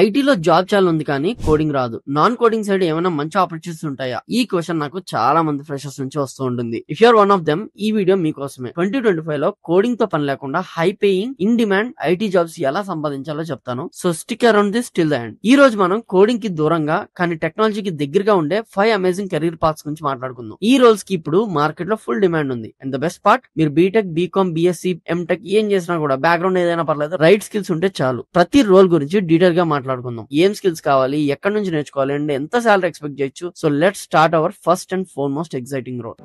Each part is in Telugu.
ఐటీలో జాబ్ చాలా ఉంది కానీ కోడింగ్ రాదు. నాన్ కోడింగ్ సైడ్ ఏమైనా మంచి ఆపర్చునిటీస్ ఉంటాయా? ఈ క్వశ్చన్ నాకు చాలా మంది ఫ్రెషర్స్ నుంచి వస్తూ ఉంటుంది. If you're one of them, ఈ వీడియో మీకోసమే. 2025 లో కోడింగ్ తో పని లేకుండా high paying, in demand IT jobs ఎలా సంపాదించాలో చెప్తాను. So stick around this till the end. ఈ రోజు మనం కోడింగ్ కి దూరంగా కానీ టెక్నాలజీకి దగ్గరగా ఉండే 5 అమేజింగ్ కెరీర్ పాత్స్ గురించి మాట్లాడుకుందాం. ఈ రోల్స్ కి ఇప్పుడు మార్కెట్ లో ఫుల్ డిమాండ్ ఉంది. అండ్ ద బెస్ట్ పార్ట్, మీరు బీటెక్, బీకామ్, బిఎస్సి, ఎంటెక్ ఏం చేసినా కూడా బ్యాక్గ్రౌండ్ ఏదైనా పర్లేదు, రైట్ స్కిల్స్ ఉంటే చాలు. ప్రతి రోల్ గురించి డీటెయిల్ గా మాట్లాడుకుందాం. ఏం స్కిల్స్ కావాలి, ఎక్కడి నుంచి నేర్చుకోవాలి అండ్ ఎంత సాలరీ ఎక్స్పెక్ట్ చేయొచ్చు. So let's start our first and foremost exciting role.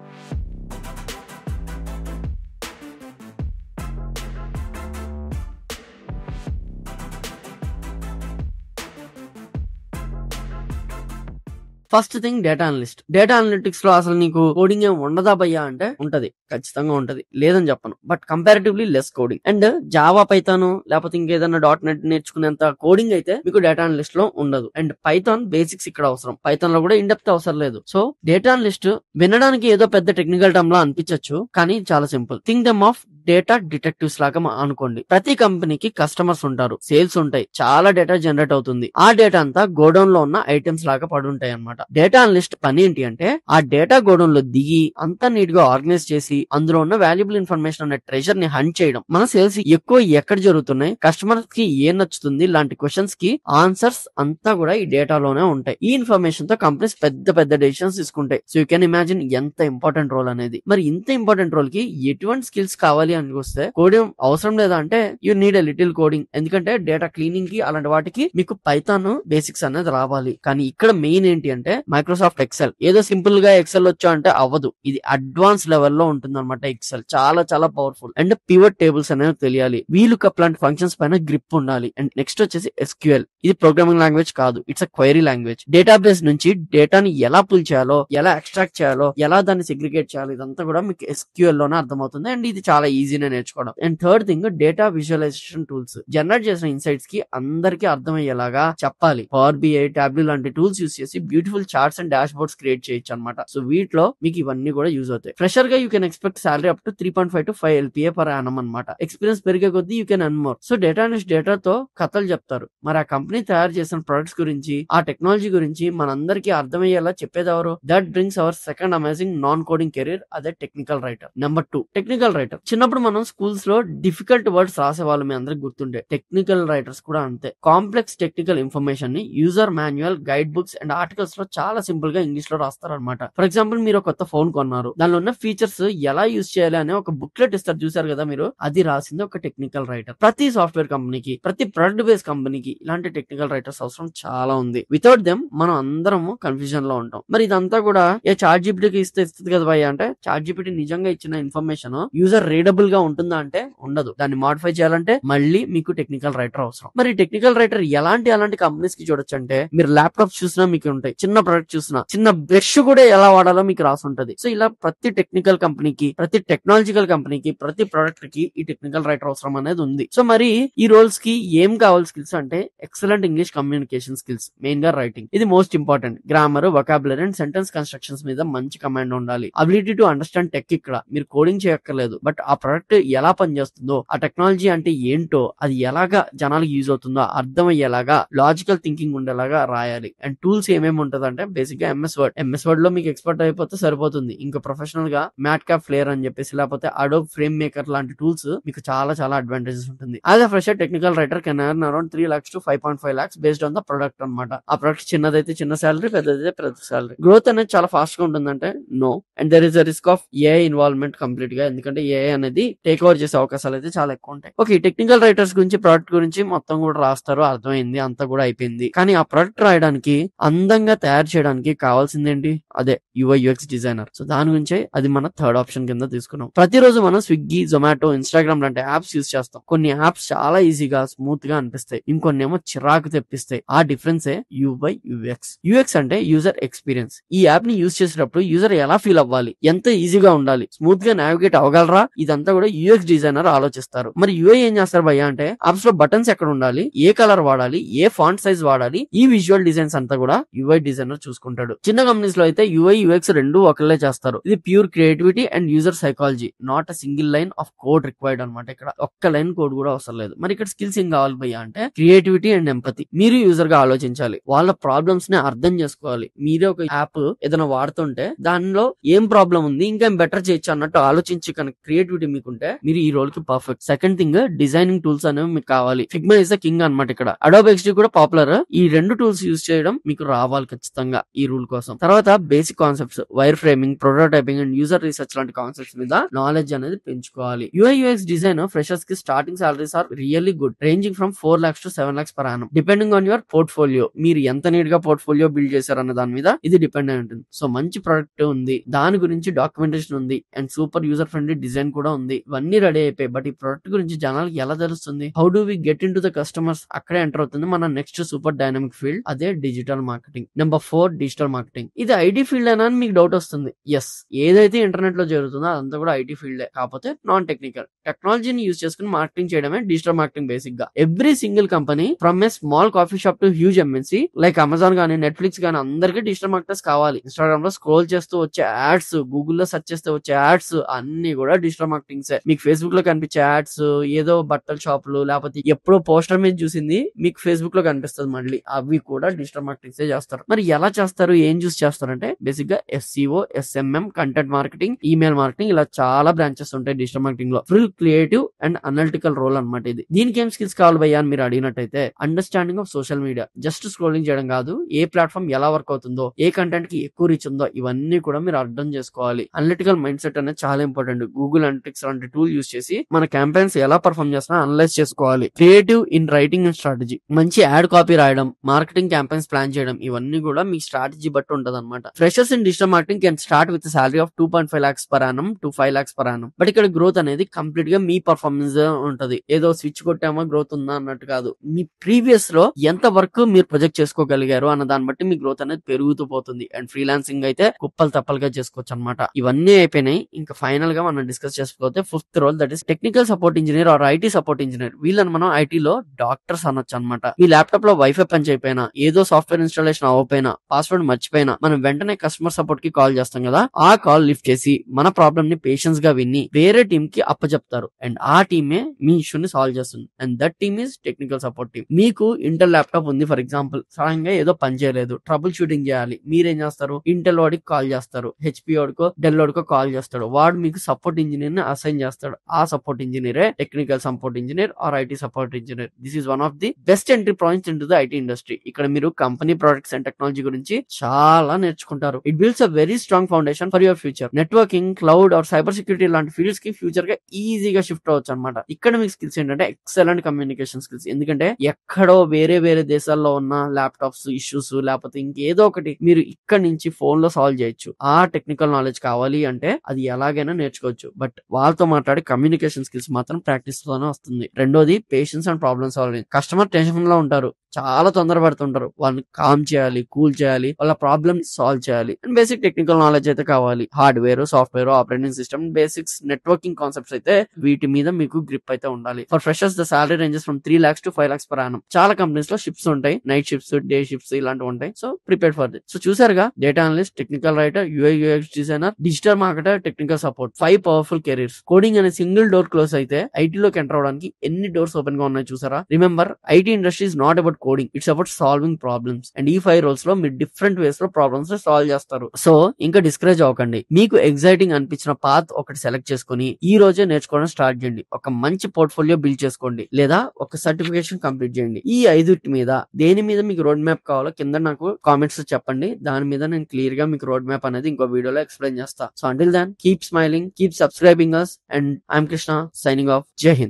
First thing, data analyst. Data analytics లో అసలు నీకు కోడింగ్ ఏం ఉండదా భయ్యా అంటే ఉంటది, ఖచ్చితంగా ఉంటది, లేదని చెప్పను. But comparatively less coding. And Java, Python లేకపోతే ఇంకేదైనా .NET నేర్చుకునేంత కోడింగ్ అయితే మీకు డేటా అనలిస్ట్ లో ఉండదు. అండ్ పైథాన్ బేసిక్స్ ఇక్కడ అవసరం. పైథాన్ లో కూడా ఇన్ డెప్త్ అవసరం లేదు. సో డేటా అనలిస్ట్ వినడానికి ఏదో పెద్ద టెక్నికల్ టర్మ్ లా అనిపించచ్చు, కానీ చాలా simple. Think them of data detectives లాగా అనుకోండి. ప్రతి కంపెనీకి కస్టమర్స్ ఉంటారు, సేల్స్ ఉంటాయి, చాలా డేటా జనరేట్ అవుతుంది. ఆ డేటా అంతా గోడౌన్ లో ఉన్న ఐటమ్స్ లాగా పడి ఉంటాయి అన్నమాట. డేటా అనలిస్ట్ పని ఏంటి అంటే ఆ డేటా గోడౌన్ లో దిగి అంతా నీట్ గా ఆర్గనైజ్ చేసి అందులో ఉన్న వాల్యుబుల్ ఇన్ఫర్మేషన్ అనే ట్రెజర్ ని హంట్ చేయడం. మన సేల్స్ ఎక్కువ ఎక్కడ జరుగుతున్నాయి, కస్టమర్స్ కి ఏం నచ్చుతుంది, లాంటి క్వశ్చన్స్ కి ఆన్సర్స్ అంతా కూడా ఈ డేటాలోనే ఉంటాయి. ఈ ఇన్ఫర్మేషన్ తో కంపెనీస్ పెద్ద పెద్ద డెసిషన్స్ తీసుకుంటాయి. సో యూ కెన్ ఇమాజిన్ ఎంత ఇంపార్టెంట్ రోల్ అనేది. మరి ఇంత ఇంపార్టెంట్ రోల్ కి ఎటువంటి స్కిల్స్ కావాలి అని వస్తే కోడింగ్ అవసరం లేదా అంటే you need a little coding. ఎందుకంటే డేటా క్లీనింగ్ కి అలాంటి వాటికి మీకు పైథాన్ బేసిక్స్ అనేది రావాలి. కానీ ఇక్కడ మెయిన్ ఏంటి అంటే మైక్రోసాఫ్ట్ ఎక్సెల్. ఏదో సింపుల్ గా ఎక్సెల్ వచ్చా అంటే అవ్వదు. ఇది అడ్వాన్స్ లెవెల్ లో ఉంటుంది అనమాట. ఎక్సెల్ చాలా చాలా పవర్ఫుల్. అండ్ పివట్ టేబుల్స్ అనేవి తెలియాలి. వీలుకప్ లాంటి ఫంక్షన్స్ పైన గ్రిప్ ఉండాలి. అండ్ నెక్స్ట్ వచ్చేసి SQL. ఇది ప్రోగ్రామింగ్ లాంగ్వేజ్ కాదు, it's a query language. Database నుంచి డేటాని ఎలా పుల్ చేయాలో, ఎలా ఎక్స్ట్రాక్ట్ చేయాలో, ఎలా దాన్ని సెగ్రిగేట్ చేయాలో, ఇదంతా కూడా మీకు SQL లోనే అర్థమవుతుంది. అండ్ ఇది చాలా ఈజీనే నేర్చుకోవడం. And third thing, data visualisation tools. Generate చేసిన ఇన్సైట్స్ కి అందరికీ అర్థమయ్యేలాగా చెప్పాలి. పవర్ BI, టాబ్లూ లాంటి టూల్స్ యూస్ చేసి beautiful charts and dashboards create చేయొచ్చు అనమాట. సో వీటిలో మీకు ఇవన్నీ కూడా యూజ్ అవుతాయి. ఫ్రెషర్ గా you can expect salary up to 3.5 to 5 LPA per annum అనమాట. ఎక్స్పీరియన్స్ పెరిగే కొద్దీ you can earn more. So data analyst డేటాతో కథలు చెప్తారు. మరి ఆ కంపెనీ తయారు చేసిన ప్రొడక్ట్స్ గురించి, ఆ టెక్నాలజీ గురించి మనందరికీ అర్థమయ్యేలా చెప్పేది ఎవరు? That brings our second amazing non coding career, అదే technical writer. Number 2, technical writer. చిన్నప్పుడు మనం స్కూల్స్ లో డిఫికల్ట్ వర్డ్స్ రాసేవాళ్ళు, మీ అందరికి గుర్తుండే. టెక్నికల్ రైటర్స్ కూడా అంతే. కాంప్లెక్స్ టెక్నికల్ ఇన్ఫర్మేషన్ ని user manual, guide books and articles లో చాలా సింపుల్ గా ఇంగ్లీష్ లో రాస్తారు అనమాట. ఫర్ ఎగ్జాంపుల్, మీరు కొత్త ఫోన్ కొన్నారు, దానిలో ఉన్న ఫీచర్స్ ఎలా యూజ్ చేయాలి అనే ఒక బుక్లెట్ ఇస్తారు, చూసారు కదా మీరు. అది రాసింది ఒక టెక్నికల్ రైటర్. ప్రతి సాఫ్ట్వేర్ కంపెనీకి, ప్రతి ప్రొడక్ట్ బేస్ కంపెనీకి ఇలాంటి టెక్నికల్ రైటర్స్ అవసరం చాలా ఉంది. వితౌట్ దెమ్ మనం అందరము కన్ఫ్యూజన్ లో ఉంటాం. మరి ఇదంతా కూడా చాట్ జీపీటీకి ఇస్తుంది కదా భయ్య అంటే, చాట్ జీపీటీ నిజంగా ఇచ్చిన ఇన్ఫర్మేషన్ యూజర్ రీడబుల్ గా ఉంటుందా అంటే ఉండదు. దాన్ని మాడిఫై చేయాలంటే మళ్ళీ మీకు టెక్నికల్ రైటర్ అవసరం. మరి టెక్నికల్ రైటర్ అలాంటి కంపెనీస్ కి చూడొచ్చు అంటే, మీరు ల్యాప్టాప్ చూసినా మీకు ఉంటాయి, చిన్న ప్రొడక్ట్ చూసినా, చిన్న బ్రష్ కూడా ఎలా వాడాలో మీకు రాసి ఉంటది. సో ఇలా ప్రతి టెక్నికల్ కంపెనీకి, ప్రతి టెక్నాలజికల్ కంపెనీకి, ప్రతి ప్రొడక్ట్ కి ఈ టెక్నికల్ రైటర్ అవసరం అనేది ఉంది. సో మరి ఈ రోల్స్ కి ఏం కావాలి స్కిల్స్ అంటే, excellent English communication skills, main గా రైటింగ్. ఇది most important. Grammar, vocabulary and sentence constructions మీద మంచి కమాండ్ ఉండాలి. Ability to understand tech. ఇక్కడ మీరు కోడింగ్ చేయక్కర్లేదు, బట్ ఆ ప్రొడక్ట్ ఎలా పనిచేస్తుందో, ఆ టెక్నాలజీ అంటే ఏంటో, అది ఎలాగా జనాలకు యూజ్ అవుతుందో అర్థమయ్యేలాగా లాజికల్ థింకింగ్ ఉండేలాగా రాయాలి. అండ్ టూల్స్ ఏమేమి ఉంటదంటే, బేసిక్ గా MS Word లో మీకు ఎక్స్పర్ట్ అయిపోతే సరిపోతుంది. ఇంకా ప్రొఫెషనల్ గా మ్యాట్క్యాప్, ఫ్లేర్ అని చెప్పేసి, లేకపోతే అడోబ్ ఫ్రేమ్ మేకర్ లాంటి టూల్స్ మీకు చాలా చాలా అడ్వాంటేజెస్ ఉంటుంది. As a fresher, technical writer can earn around 3 lakhs to 5.5 lakhs based on the product అనమాట. ఆ ప్రొడక్ట్ చిన్నదైతే చిన్న సాలరీ, పెద్దదైతే పెద్ద సాలరీ. గ్రోత్ అనేది చాలా ఫాస్ట్ గా ఉంటుందంటే no. And there is a risk of AI involvement complete గా, ఎందుకంటే AI అనేది టేక్ ఓవర్ చేసే అవకాశాలు అయితే చాలా ఎక్కువ ఉంటాయి. ఓకే, టెక్నికల్ రైటర్స్ గురించి, ప్రొడక్ట్ గురించి మొత్తం కూడా రాస్తారు, అర్థమైంది, అంతా కూడా అయిపోయింది. కానీ ఆ ప్రొడక్ట్ రాయడానికి, అందంగా తయారు చేయడానికి కావాల్సిందేంటి? అదే UI UX డిజైనర్. సో దాని గురించే అది మన థర్డ్ ఆప్షన్ కింద తీసుకున్నాం. ప్రతిరోజు మనం స్విగ్గీ, జొమాటో, ఇన్స్టాగ్రామ్ లాంటి యాప్స్ యూస్ చేస్తాం. కొన్ని యాప్స్ చాలా ఈజీగా, స్మూత్ గా అనిపిస్తాయి, ఇంకొన్ని ఏమో చిరాకు తెప్పిస్తాయి. ఆ డిఫరెన్సే UI UX. UX అంటే యూజర్ ఎక్స్పీరియన్స్. ఈ యాప్ ని యూస్ చేసేటప్పుడు యూజర్ ఎలా ఫీల్ అవ్వాలి, ఎంత ఈజీగా ఉండాలి, స్మూత్ గా నావిగేట్ అవ్వగలరా, ఇదంతా ఇదంతా కూడా యూఎక్స్ డిజైనర్ ఆలోచిస్తారు. మరి యూఐ ఏం చేస్తారు భయ్య అంటే యాప్స్ లో బటన్స్ ఎక్కడ ఉండాలి, ఏ కలర్ వాడాలి, ఏ ఫాంట్ సైజ్ వాడాలి, ఈ విజువల్ డిజైన్స్ అంతా కూడా యూఐ డిజైనర్ చూసుకుంటాడు. చిన్న కంపెనీస్ లో అయితే యూఐ యూఎక్స్ రెండు ఒకళ్ళే చేస్తారు. ఇది pure creativity and user psychology, not a single line of code required అనమాట. ఇక్కడ ఒక్క లైన్ కోడ్ కూడా అవసరం లేదు. మరి ఇక్కడ స్కిల్స్ ఏం కావాలి భయ్య అంటే క్రియేటివిటీ అండ్ ఎంపతి. మీరు యూజర్ గా ఆలోచించాలి, వాళ్ళ ప్రాబ్లమ్స్ ని అర్థం చేసుకోవాలి. మీరే ఒక యాప్ ఏదైనా వాడుతుంటే దానిలో ఏం ప్రాబ్లం ఉంది, ఇంకా బెటర్ చేయొచ్చు అన్నట్టు ఆలోచించి కనుక క్రియేటివిటీ మీకుంటే మీరు ఈ రోల్ కి perfect. Second thing, designing tools అనేవి మీకు కావాలి. ఫిగ్మా ఇస్ ద కింగ్ అనమాట. ఇక్కడ అడోబ్ ఎక్స్డీ కూడా పాపులర్. ఈ రెండు టూల్స్ యూజ్ చేయడం మీకు రావాలి ఖచ్చితంగా ఈ రూల్ కోసం. తర్వాత basic concepts, wireframing, prototyping and user research లాంటి కాన్సెప్ట్స్ మీద నాలెడ్జ్ అనేది పెంచుకోవాలి. యూఐ యూఎక్స్ డిజైన్ ఫ్రెషర్స్ కి starting salaries are really good, ranging from 4 lakhs to 7 lakhs per annum, depending on your portfolio. మీరు ఎంత నీట్ గా పోర్ట్ఫోలియో బిల్డ్ చేశారన్న దాని మీద ఇది డిపెండ్ అయి ఉంటుంది. సో మంచి ప్రొడక్ట్ ఉంది, దాని గురించి డాక్యుమెంటేషన్ ఉంది, and super user friendly design కూడా ఉంది. ఇవన్నీ రెడీ అయిపోయి బట్ ఈ ప్రొడక్ట్ గురించి జనాలకి ఎలా తెలుస్తుంది? How do we get into the customers? అక్కడే ఎంటర్ అవుతుంది మన నెక్స్ట్ సూపర్ డైనమిక్ ఫీల్డ్, అదే digital marketing. Number 4, digital marketing. ఇది ఐటీ ఫీల్డ్ అయినా అని మీకు డౌట్ వస్తుంది. ఎస్, ఏదైతే ఇంటర్నెట్ లో జరుగుతుందో అదంతా కూడా ఐటీ ఫీల్డే, కాకపోతే నాన్ టెక్నికల్. టెక్నాలజీని యూజ్ చేసుకుని మార్కెటింగ్ చేయడమే డిజిటల్ మార్కెటింగ్ బేసిక్ గా. Every single company from a small coffee shop to huge MNC like Amazon గానీ, నెట్ఫ్లిక్స్ గానీ అందరికీ డిజిటల్ మార్కెటర్స్ కావాలి. ఇన్స్టాగ్రామ్ లో స్క్రోల్ చేస్తూ వచ్చే యాడ్స్, గూగుల్లో సెర్చ్ చేస్తే వచ్చే యాడ్స్ అన్ని కూడా డిజిటల్ మార్కెటింగ్స్. మీకు ఫేస్బుక్ లో కనిపించే యాడ్స్ ఏదో బట్టల షాపులు లేకపోతే ఎప్పుడో పోస్టర్ మీద చూసింది మీకు ఫేస్బుక్ లో కనిపిస్తుంది, మళ్ళీ అవి కూడా డిజిటల్ మార్కెటింగ్స్ చేస్తారు. మరి ఎలా చేస్తారు, ఏం చూసి చేస్తారంటే బేసిక్ గా SEO, SMM, content marketing, email marketing, ఇలా చాలా బ్రాంచెస్ ఉంటాయి డిజిటల్ మార్కెటింగ్ లో. Full creative and analytical role అనమాట ఇది. దీనికి ఏం స్కిల్స్ కావాలి భయ్యా అని మీరు అడిగినట్టయితే understanding of social media, just scrolling చేయడం కాదు, ఏ ప్లాట్ఫామ్ ఎలా వర్క్ అవుతుందో, ఏ కంటెంట్ కి ఎక్కువ రీచ్ ఉందో ఇవన్నీ కూడా మీరు అర్థం చేసుకోవాలి. అనలిటికల్ మైండ్ సెట్ అనేది చాలా ఇంపార్టెంట్. గూగుల్ అనలిటిక్స్ లాంటి టూల్ యూస్ చేసి మన క్యాంపెయిన్స్ ఎలా పర్ఫార్మ్ చేస్తున్నా అనలైజ్ చేసుకోవాలి. Creative in writing and strategy, మంచి యాడ్ కాపీ రాయడం, మార్కెటింగ్ క్యాంపెయిన్స్ ప్లాన్ చేయడం, ఇవన్నీ కూడా మీ స్ట్రాటజీ బట్టి ఉంటది అనమాట. Freshers in digital marketing can start with salary of 2.5 lakhs per annum to 5 lakhs per annum. But ఇక్కడ గ్రోత్ అనేది కంప్లీట్ గా మీ పర్ఫార్మెన్స్ ఉంటది. ఏదో స్విచ్ కొట్టామా గ్రోత్ ఉందా అన్నట్టు కాదు. మీ ప్రీవియస్ లో ఎంత వర్క్ మీరు ప్రొజెక్ట్ చేసుకోగలిగారు అన్న దాన్ని బట్టి మీ గ్రోత్ అనేది పెరుగుతూ పోతుంది. అండ్ ఫ్రీలాన్సింగ్ అయితే కుప్పలు తప్పలుగా చేసుకోవచ్చు అనమాట. ఇవన్నీ అయిపోయినాయి. ఇంకా ఫైనల్ గా మనం డిస్కస్ చేసుకోతే 5th role, that is technical support engineer or IT support engineer. వీళ్ళని మనం ఐటీలో డాక్టర్స్ అనొచ్చు అనమాట. మీ ల్యాప్టాప్ లో వైఫై పని చేయకపోయినా, ఏదో సాఫ్ట్వేర్ ఇన్స్టాలేషన్ అవ్వకపోయినా, పాస్వర్డ్ మర్చిపోయినా మనం వెంటనే కస్టమర్ సపోర్ట్ కి కాల్ చేస్తాం కదా, ఆ కాల్ లిఫ్ట్ చేసి మన ప్రాబ్లమ్ ని పేషెన్స్ గా విని వేరే టీమ్ కి అప్పచెప్తారు. అండ్ ఆ టీమే మీ ఇష్యూ ని సాల్వ్ చేస్తుంది. And that team is technical support team. మీకు ఇంటెల్ ల్యాప్టాప్ ఉంది ఫర్ ఎగ్జాంపుల్, సడన్ గా ఏదో పని చేయలేదు, ట్రబుల్ షూటింగ్ చేయాలి. మీరేం చేస్తారు? ఇంటెల్ వాడికి కాల్ చేస్తారు, హెచ్పి వాడికో డెల్ వాడికో కాల్ చేస్తాడు. వాడు మీకు సపోర్ట్ ఇంజనీర్ ని అసైన్ చేస్తాడు. ఆ సపోర్ట్ ఇంజనీరే technical support engineer or IT support engineer. This is one of the best entry points into the IT industry. ఇక్కడ మీరు కంపెనీ ప్రొడక్ట్స్ అండ్ టెక్నాలజీ గురించి చాలా నేర్చుకుంటారు. It builds a very strong foundation for your future. Networking, cloud or cyber security లాంటి ఫీల్డ్స్ కి ఫ్యూచర్ గా ఈజీగా షిఫ్ట్ అవ్వచ్చు అనమాట. ఇక్కడ మీకు స్కిల్స్ ఏంటంటే ఎక్సలెంట్ కమ్యూనికేషన్ స్కిల్స్. ఎందుకంటే ఎక్కడో వేరే వేరే దేశాల్లో ఉన్న ల్యాప్టాప్స్ ఇష్యూస్ లేకపోతే ఇంకేదో ఒకటి మీరు ఇక్కడ నుంచి ఫోన్ లో సాల్వ్ చేయొచ్చు. ఆ టెక్నికల్ నాలెడ్జ్ కావాలి అంటే అది ఎలాగైనా నేర్చుకోవచ్చు. బట్ వాళ్ళతో మాట్లాడే కమ్యూనికేషన్ స్కిల్స్ మాత్రం ప్రాక్టీస్ తోనే వస్తుంది. రెండోది patience and problem solving. Customer tension లో ఉంటారు, చాలా తొందర పడుతుంటారు. వాళ్ళని కామ్ చేయాలి, కూల్ చేయాలి, వాళ్ళ ప్రాబ్లమ్ సాల్వ్ చేయాలి. అండ్ బేసిక్ టెక్నికల్ నాలెడ్జ్ అయితే కావాలి. Hardware, software, operating system, basics, networking concepts అయితే వీటి మీద మీకు గ్రిప్ అయితే ఉండాలి. For freshers the salary ranges from 3 lakhs to 5 lakhs per annum. చాలా కంపెనీస్ లో షిఫ్ట్స్ ఉంటాయి, నైట్ షిఫ్ట్స్, డే షిఫ్ట్స్ ఇలాంటివి ఉంటాయి. So prepare for it. So చూసారుగా, data analyst, technical writer, UI UX designer, digital marketer, technical support, 5 powerful careers. Coding అనే సింగిల్ డోర్ క్లోజ్ అయితే ఐటీలోకి ఎంటర్ అవడానికి ఎన్ని డోర్స్ ఓపెన్ గా ఉన్నాయి చూసారా? Remember, IT industry is not about coding, it's about solving problems. And ఈ 5 రోల్స్ లో మీరు డిఫరెంట్ వేస్ లో ప్రాబ్లమ్స్ సాల్వ్ చేస్తారు. సో ఇంకా డిస్కరేజ్ అవ్వకండి. మీకు ఎగ్జైటింగ్ అనిపించిన పాత్ ఒకటి సెలెక్ట్ చేసుకుని ఈ రోజే నేర్చుకోవడం స్టార్ట్ చేయండి. ఒక మంచి పోర్ట్ఫోలియో బిల్డ్ చేసుకోండి, లేదా ఒక సర్టిఫికేషన్ కంప్లీట్ చేయండి. ఈ 5 మీద దేని మీద మీకు రోడ్ మ్యాప్ కావాలో కింద నాకు కామెంట్స్ చెప్పండి. దాని మీద నేను క్లియర్ గా మీకు రోడ్ మ్యాప్ అనేది ఇంకో వీడియోలో ఎక్స్ప్లెయిన్ చేస్తా. So until then, keep smiling, keep subscribing us, and I'm Krishna signing off. Jai Hind.